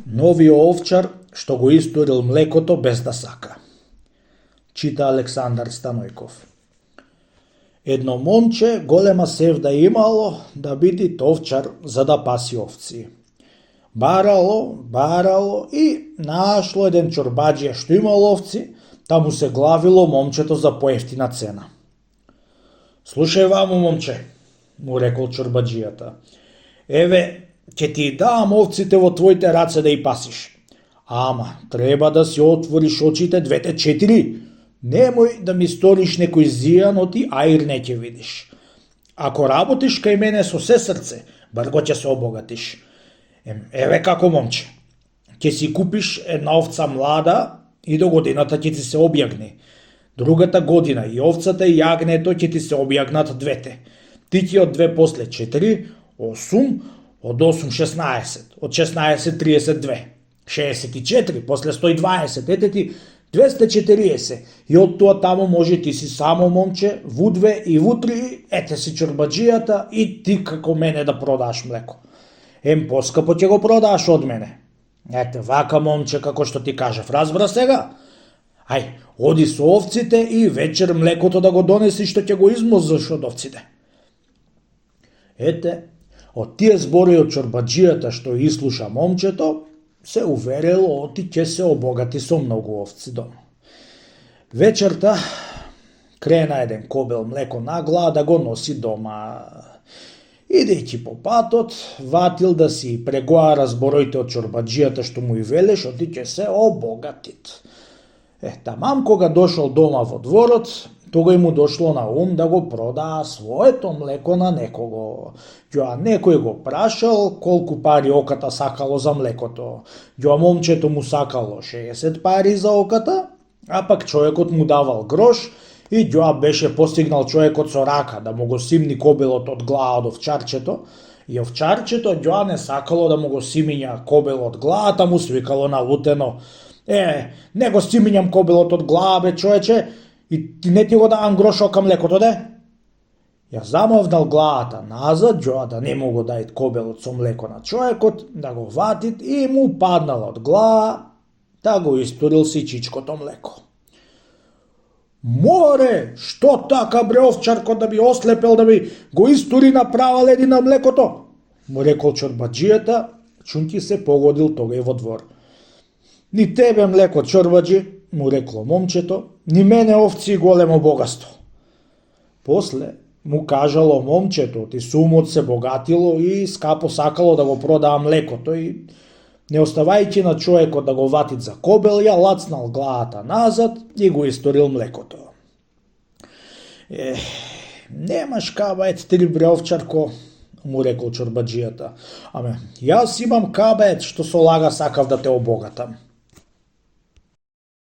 Новиот овчар што го истурил млекото без да сака. Чита Александар Станојков. Едно момче голема севда имало да биде овчар за да паси овци. Барало и нашло еден чорбаџија што имал овци, та му се главило момчето за поевтина цена. Слушај ваму, момче, му рекол чорбаџијата. Еве, ќе ти давам овците во твоите раце да и пасиш. Ама, треба да си отвориш очите двете 4. Немој да ми сториш некој зијаноти аир не ќе видиш. Ако работиш кај мене со се срце, брго ќе се обогатиш. Еве како, момче. Ќе си купиш една овца млада и до годината ќе ти се објагне. Другата година и овцата и јагнето ќе ти се објагнат двете. Ти ќе од 2 после 4, 8, од 8 16, од 16 32, 64, после 120, ете ти 240 и од тоа таму може ти си само, момче, во 2 и во 3, ете си чорбаџијата и ти како мене да продаш млеко. Поскапо ќе го продаш од мене. Ете, вака, момче, како што ти кажав, разбра сега? Ај, оди со овците и вечер млекото да го донеси што ќе го измозаш од овците. Ете, од тие збори од чорбаџијата што ислуша момчето, се уверило оти ќе се обогати со многу овци дома. Вечерта крена еден кобел млеко на глава да го носи дома. Идејќи по патот, ватил да си преговара збороите од чорбаџијата што му и велеш, оти ќе се обогатит. Тамам кога дошол дома во дворот, тога му дошло на ум да го продаа своето млеко на некого. Ѓоа некој го прашал колку пари оката сакало за млекото. Ѓоа момчето му сакало 60 пари за оката, а пак човекот му давал грош и ѓоа беше постигнал човекот со рака да му го симни кобелот од глава од овчарчето, и овчарчето ѓоа не сакало да му го симиња кобелот од главата, му свикало налутено: не го симињам кобелот од глава, бе, човече, и не ти го давам грошо кам млекото, де? Ја замавнал главата назад, ѓоа да не му го дајт кобелот со млеко на човекот, да го ватит и му паднал од глава, да го истурил сичичкото млеко. Море, што така, бре, овчарко, да би ослепел, да би го истури направа леди на млекото? Му рекол чорбаџијата, чунки се погодил тогај во двор. Ни тебе млеко, чорбаџи, му рекло момчето, ни мене овци големо богатство. После му кажало момчето, ти сумот се богатило и скапо сакало да го продаа млекото и не оставајќи на човекот да го ватит за кобел, ја лацнал главата назад и го историл млекото. Немаш кабает, 3, бре, овчарко, му рекол чорбаџијата. Аме, јас имам кабает што со лага сакав да те обогатам.